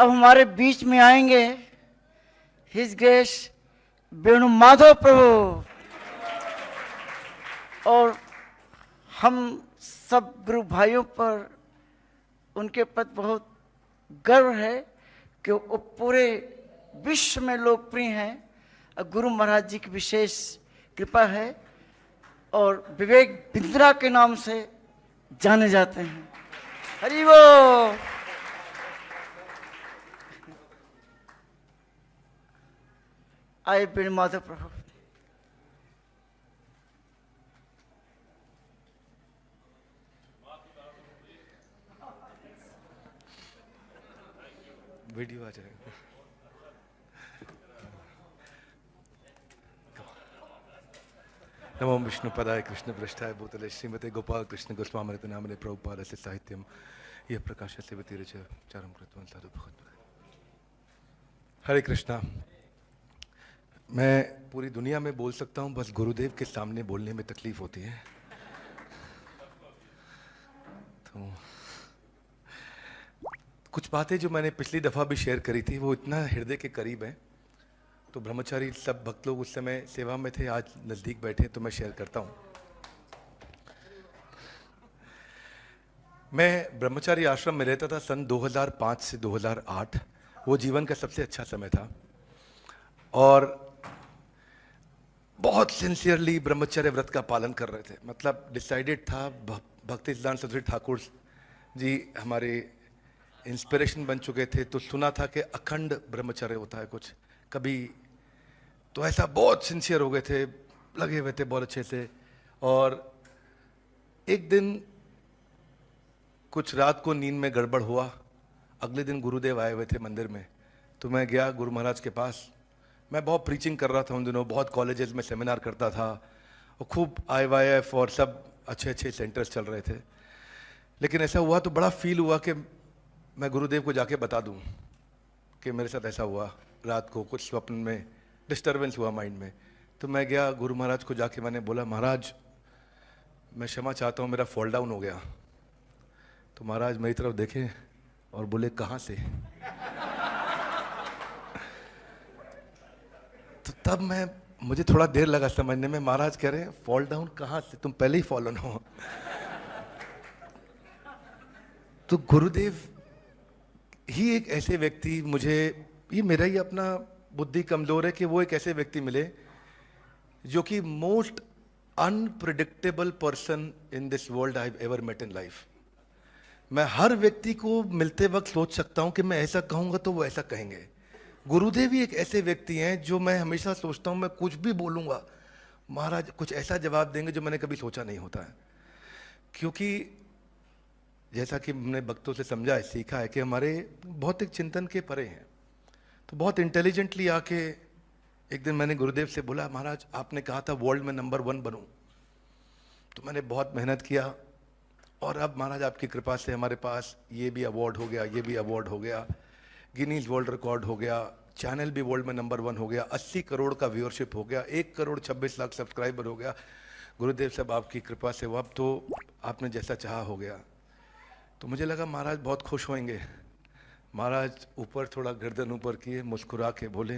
अब हमारे बीच में आएंगे हिज ग्रेस वेणु माधव प्रभु। और हम सब गुरु भाइयों पर उनके प्रति बहुत गर्व है कि वो पूरे विश्व में लोकप्रिय हैं। गुरु महाराज जी की विशेष कृपा है और विवेक बिंद्रा के नाम से जाने जाते हैं। हरि बोल। आए वेणु माधव प्रभु। वीडियो आ जाएगा। नमो विष्णुपदाय कृष्ण पृष्ठाय भूतले श्रीमते गोपाल कृष्ण गोस्वामिते नामने प्रभुपादस्य साहित्यम यह प्रकाशस्य वितीर्च चारम कृतवान् साधु भगवत्। हरे कृष्णा। मैं पूरी दुनिया में बोल सकता हूँ, बस गुरुदेव के सामने बोलने में तकलीफ होती है। तो कुछ बातें जो मैंने पिछली दफ़ा भी शेयर करी थी वो इतना हृदय के करीब है, तो ब्रह्मचारी सब भक्त लोग उस समय सेवा में थे, आज नज़दीक बैठे, तो मैं शेयर करता हूँ। मैं ब्रह्मचारी आश्रम में रहता था सन 2005 से 2008। वो जीवन का सबसे अच्छा समय था और बहुत सिंसियरली ब्रह्मचर्य व्रत का पालन कर रहे थे। मतलब डिसाइडेड था। भक्ति सिद्धांत सरस्वती ठाकुर जी हमारे इंस्पिरेशन बन चुके थे, तो सुना था कि अखंड ब्रह्मचर्य होता है कुछ कभी, तो ऐसा बहुत सिंसियर हो गए थे, लगे हुए थे बहुत अच्छे से। और एक दिन कुछ रात को नींद में गड़बड़ हुआ। अगले दिन गुरुदेव आए हुए थे मंदिर में, तो मैं गया गुरु महाराज के पास। मैं बहुत प्रीचिंग कर रहा था उन दिनों, बहुत कॉलेजेस में सेमिनार करता था और खूब IYF और सब अच्छे अच्छे सेंटर्स चल रहे थे। लेकिन ऐसा हुआ तो बड़ा फील हुआ कि मैं गुरुदेव को जाके बता दूं कि मेरे साथ ऐसा हुआ, रात को कुछ स्वप्न में डिस्टर्बेंस हुआ माइंड में। तो मैं गया गुरु महाराज को जाके मैंने बोला, महाराज मैं क्षमा चाहता हूँ, मेरा फॉल डाउन हो गया। तो महाराज मेरी तरफ देखे और बोले, कहाँ से? तो तब मुझे थोड़ा देर लगा समझने में। महाराज कह रहे हैं फॉल डाउन कहाँ से, तुम पहले ही फॉलन हो। तो गुरुदेव ही एक ऐसे व्यक्ति, मुझे ये मेरा ही अपना बुद्धि कमजोर है कि वो एक ऐसे व्यक्ति मिले जो कि most unpredictable person in this world I have ever met in life. मैं हर व्यक्ति को मिलते वक्त सोच सकता हूं कि मैं ऐसा कहूंगा तो वो ऐसा कहेंगे। गुरुदेव ही एक ऐसे व्यक्ति हैं जो मैं हमेशा सोचता हूं मैं कुछ भी बोलूंगा, महाराज कुछ ऐसा जवाब देंगे जो मैंने कभी सोचा नहीं होता है। क्योंकि जैसा कि हमने भक्तों से समझा है, सीखा है कि हमारे भौतिक चिंतन के परे हैं। तो बहुत इंटेलिजेंटली आके एक दिन मैंने गुरुदेव से बोला, महाराज आपने कहा था वर्ल्ड में नंबर 1 बनूं, तो मैंने बहुत मेहनत किया और अब महाराज आपकी कृपा से हमारे पास ये भी अवार्ड हो गया, ये भी अवार्ड हो गया, गिनीज वर्ल्ड रिकॉर्ड हो गया, चैनल भी वर्ल्ड में नंबर 1 हो गया, 80 करोड़ का व्यूअरशिप हो गया, 1 करोड़ 26 लाख सब्सक्राइबर हो गया। गुरुदेव साहब आपकी कृपा से वो अब तो आपने जैसा चाहा हो गया। तो मुझे लगा महाराज बहुत खुश होंगे। महाराज ऊपर थोड़ा गर्दन ऊपर किए, मुस्कुरा के बोले,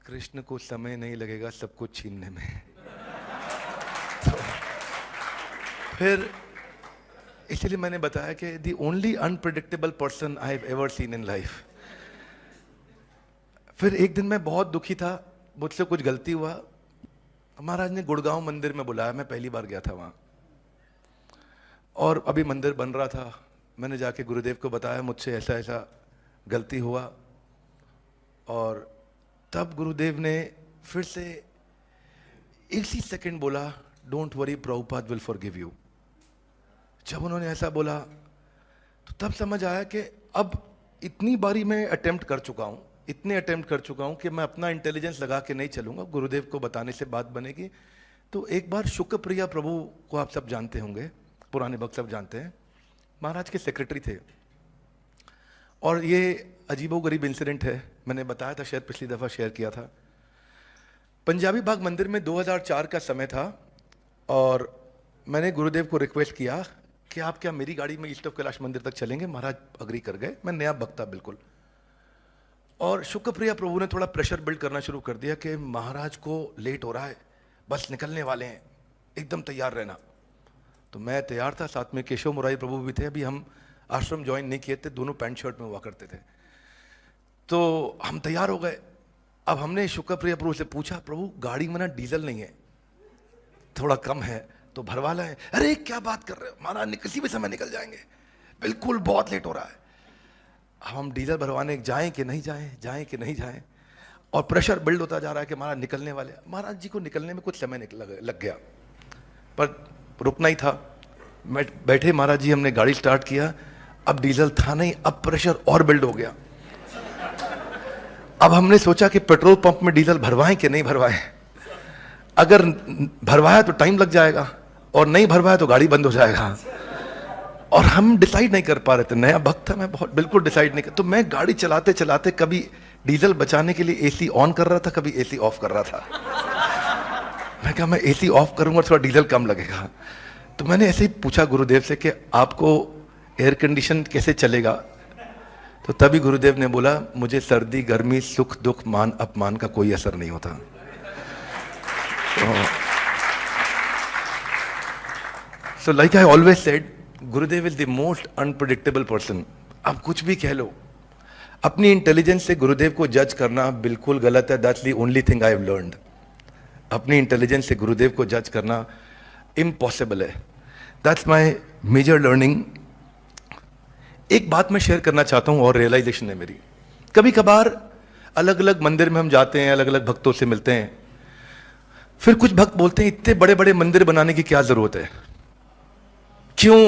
कृष्ण को समय नहीं लगेगा सब कुछ छीनने में। तो फिर इसलिए मैंने बताया कि the only unpredictable person I have ever seen in life. फिर एक दिन मैं बहुत दुखी था, मुझसे कुछ गलती हुआ। महाराज ने गुड़गांव मंदिर में बुलाया, मैं पहली बार गया था वहाँ और अभी मंदिर बन रहा था। मैंने जाके गुरुदेव को बताया मुझसे ऐसा ऐसा गलती हुआ, और तब गुरुदेव ने फिर से इसी सेकंड बोला, don't worry Prabhupada will forgive you. जब उन्होंने ऐसा बोला तो तब समझ आया कि अब इतनी बारी मैं अटेम्प्ट कर चुका हूँ, इतने अटेम्प्ट कर चुका हूँ कि मैं अपना इंटेलिजेंस लगा के नहीं चलूँगा, गुरुदेव को बताने से बात बनेगी। तो एक बार शुक्र प्रिया प्रभु को आप सब जानते होंगे, पुराने भक्त सब जानते हैं, महाराज के सेक्रेटरी थे। और ये अजीबोगरीब इंसिडेंट है, मैंने बताया था शायद पिछली दफ़ा शेयर किया था। पंजाबी बाग मंदिर में 2004 का समय था और मैंने गुरुदेव को रिक्वेस्ट किया कि आप क्या मेरी गाड़ी में ईस्ट ऑफ कैलाश मंदिर तक चलेंगे। महाराज अग्री कर गए। मैं नया भक्त था बिल्कुल, और शुक्रप्रिया प्रभु ने थोड़ा प्रेशर बिल्ड करना शुरू कर दिया कि महाराज को लेट हो रहा है, बस निकलने वाले हैं, एकदम तैयार रहना। तो मैं तैयार था, साथ में केशव मुरारी प्रभु भी थे, अभी हम आश्रम ज्वाइन नहीं किए थे, दोनों पैंट शर्ट में हुआ करते थे। तो हम तैयार हो गए। अब हमने शुक्रप्रिया प्रभु से पूछा, प्रभु गाड़ी में ना डीजल नहीं है, थोड़ा कम है तो भरवा लाएं। अरे क्या बात कर रहे हो महाराज, किसी भी समय निकल जाएंगे, बिल्कुल बहुत लेट हो रहा है। अब हम डीजल भरवाने जाएं कि नहीं जाएं, जाएं कि नहीं जाएं, और प्रेशर बिल्ड होता जा रहा है कि महाराज निकलने वाले। महाराज जी को निकलने में कुछ समय लग गया, पर रुकना ही था। बैठे महाराज जी, हमने गाड़ी स्टार्ट किया, अब डीजल था नहीं, अब प्रेशर और बिल्ड हो गया। अब हमने सोचा कि पेट्रोल पंप में डीजल भरवाएं कि नहीं भरवाएं। अगर भरवाया तो टाइम लग जाएगा, और नहीं भरवाया तो गाड़ी बंद हो जाएगा। और हम डिसाइड नहीं कर पा रहे थे, नया भक्त था मैं, बहुत बिल्कुल डिसाइड नहीं कर। तो मैं गाड़ी चलाते चलाते कभी डीजल बचाने के लिए एसी ऑन कर रहा था, कभी एसी ऑफ कर रहा था। मैं कहा मैं एसी ऑफ करूंगा थोड़ा डीजल कम लगेगा। तो मैंने ऐसे ही पूछा गुरुदेव से कि आपको एयर कंडीशन कैसे चलेगा? तो तभी गुरुदेव ने बोला, मुझे सर्दी गर्मी सुख दुख मान अपमान का कोई असर नहीं होता। So like I always said, Gurudev is the most unpredictable person। आप कुछ भी कह लो, अपनी इंटेलिजेंस से गुरुदेव को जज करना बिल्कुल गलत है। That's the only thing I have learned। अपनी इंटेलिजेंस से गुरुदेव को जज करना इम्पॉसिबल है। That's my major learning। एक बात मैं शेयर करना चाहता हूँ और रियलाइजेशन है मेरी। कभी कभार अलग अलग मंदिर में हम जाते हैं, अलग अलग भक्तों से मिलते हैं, फिर कुछ भक्त बोलते हैं इतने बड़े बड़े मंदिर बनाने की क्या जरूरत है, क्यों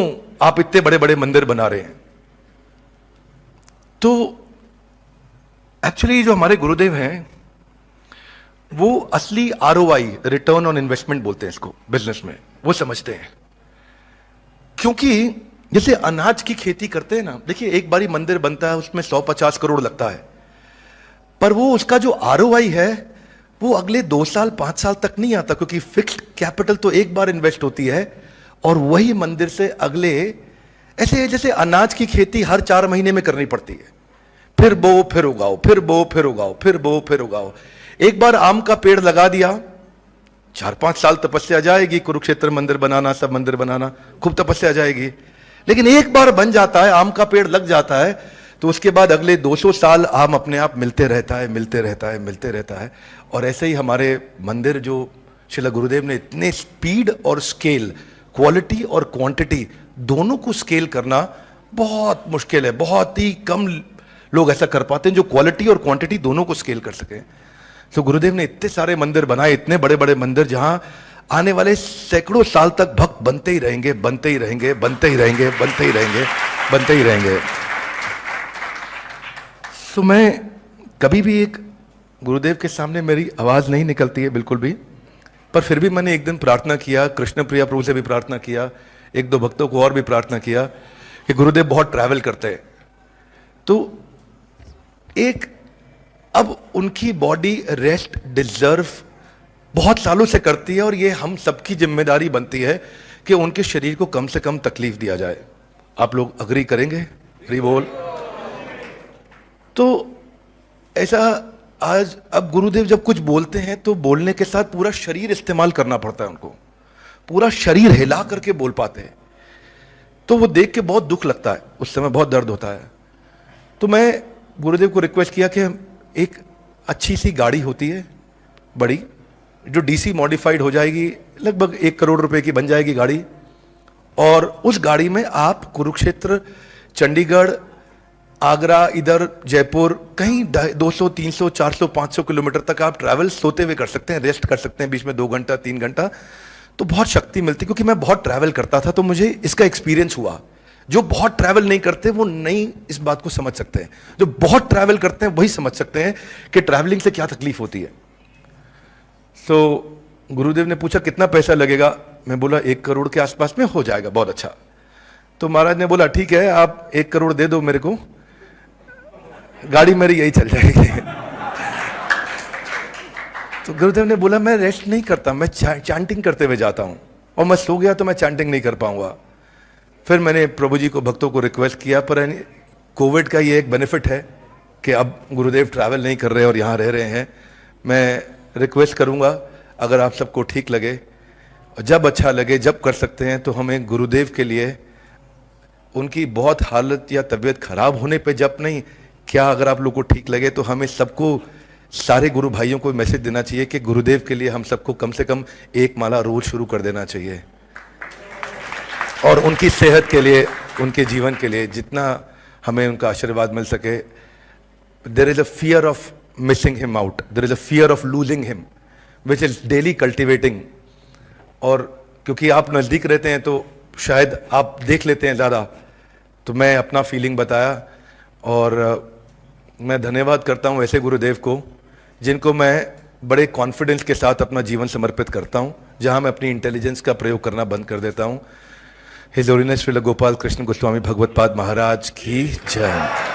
आप इतने बड़े बड़े मंदिर बना रहे हैं? तो एक्चुअली जो हमारे गुरुदेव हैं वो असली ROI, रिटर्न ऑन इन्वेस्टमेंट बोलते हैं इसको बिजनेस में, वो समझते हैं। क्योंकि जैसे अनाज की खेती करते हैं ना, देखिए एक बारी मंदिर बनता है उसमें 150 करोड़ लगता है, पर वो उसका जो ROI है वो अगले 2 साल 5 साल तक नहीं आता, क्योंकि फिक्स्ड कैपिटल तो एक बार इन्वेस्ट होती है और वही मंदिर से अगले, ऐसे जैसे अनाज की खेती हर 4 महीने में करनी पड़ती है, फिर बो फिर उगाओ, फिर बो फिर उगाओ, फिर बो फिर उगाओ। एक बार आम का पेड़ लगा दिया, 4-5 साल तपस्या जाएगी, कुरुक्षेत्र मंदिर बनाना, सब मंदिर बनाना, खूब तपस्या जाएगी। लेकिन एक बार बन जाता है, आम का पेड़ लग जाता है, तो उसके बाद अगले 200 साल आम अपने आप मिलते रहता है, मिलते रहता है, मिलते रहता है। और ऐसे ही हमारे मंदिर जो श्रील गुरुदेव ने इतने स्पीड और स्केल, क्वालिटी और क्वांटिटी दोनों को स्केल करना बहुत मुश्किल है। बहुत ही कम लोग ऐसा कर पाते हैं जो क्वालिटी और क्वांटिटी दोनों को स्केल कर सके। तो गुरुदेव ने इतने सारे मंदिर बनाए, इतने बड़े बड़े मंदिर, जहां आने वाले सैकड़ों साल तक भक्त बनते ही रहेंगे, बनते ही रहेंगे, बनते ही रहेंगे, बनते ही रहेंगे, बनते ही रहेंगे। तो मैं कभी भी एक गुरुदेव के सामने मेरी आवाज नहीं निकलती है बिल्कुल भी, पर फिर भी मैंने एक दिन प्रार्थना किया, कृष्ण प्रिया प्रभु से भी प्रार्थना किया, 1-2 भक्तों को और भी प्रार्थना किया कि गुरुदेव बहुत ट्रैवल करते हैं, तो एक अब उनकी बॉडी रेस्ट डिजर्व बहुत सालों से करती है, और ये हम सबकी जिम्मेदारी बनती है कि उनके शरीर को कम से कम तकलीफ दिया जाए। आप लोग अग्री करेंगे? हरि बोल। तो ऐसा आज अब गुरुदेव जब कुछ बोलते हैं तो बोलने के साथ पूरा शरीर इस्तेमाल करना पड़ता है उनको, पूरा शरीर हिला करके बोल पाते हैं। तो वो देख के बहुत दुख लगता है, उस समय बहुत दर्द होता है। तो मैं गुरुदेव को रिक्वेस्ट किया कि एक अच्छी सी गाड़ी होती है बड़ी, जो DC मॉडिफाइड हो जाएगी, लगभग 1 करोड़ रुपए की बन जाएगी गाड़ी, और उस गाड़ी में आप कुरुक्षेत्र, चंडीगढ़, आगरा, इधर जयपुर, कहीं 200, 300, 400, 500 किलोमीटर तक आप ट्रैवल सोते हुए कर सकते हैं, रेस्ट कर सकते हैं बीच में 2 घंटा 3 घंटा। तो बहुत शक्ति मिलती, क्योंकि मैं बहुत ट्रैवल करता था तो मुझे इसका एक्सपीरियंस हुआ। जो बहुत ट्रैवल नहीं करते वो नहीं इस बात को समझ सकते हैं, जो बहुत ट्रैवल करते हैं वही समझ सकते हैं कि ट्रैवलिंग से क्या तकलीफ होती है। तो गुरुदेव ने पूछा कितना पैसा लगेगा, मैं बोला 1 करोड़ के आसपास में हो जाएगा, बहुत अच्छा। तो महाराज ने बोला ठीक है, आप 1 करोड़ दे दो मेरे को, गाड़ी मेरी यही चल जाएगी। तो गुरुदेव ने बोला मैं रेस्ट नहीं करता, मैं चैंटिंग करते हुए जाता हूं, और मैं सो गया तो मैं चैंटिंग नहीं कर पाऊंगा। फिर मैंने प्रभु जी को, भक्तों को रिक्वेस्ट किया, पर कोविड का ये एक बेनिफिट है कि अब गुरुदेव ट्रैवल नहीं कर रहे और यहाँ रह रहे हैं, मैं रिक्वेस्ट करूँगा अगर आप सबको ठीक लगे, जब अच्छा लगे, जब कर सकते हैं तो हमें गुरुदेव के लिए उनकी बहुत हालत या तबीयत खराब होने पे जब नहीं, क्या अगर आप लोग को ठीक लगे तो हमें सबको, सारे गुरु भाइयों को मैसेज देना चाहिए कि गुरुदेव के लिए हम सबको कम से कम एक माला रोज शुरू कर देना चाहिए, और उनकी सेहत के लिए, उनके जीवन के लिए जितना हमें उनका आशीर्वाद मिल सके। There is a fear of missing him out, there is a fear of losing him which is daily cultivating. और क्योंकि आप नज़दीक रहते हैं तो शायद आप देख लेते हैं ज़्यादा, तो मैं अपना फीलिंग बताया। और मैं धन्यवाद करता हूँ ऐसे गुरुदेव को जिनको मैं बड़े कॉन्फिडेंस के साथ अपना जीवन समर्पित करता हूँ, जहाँ मैं अपनी इंटेलिजेंस का प्रयोग करना बंद कर देता हूँ। हिज होलीनेस श्रील गोपाल कृष्ण गोस्वामी भगवत पाद महाराज की जय।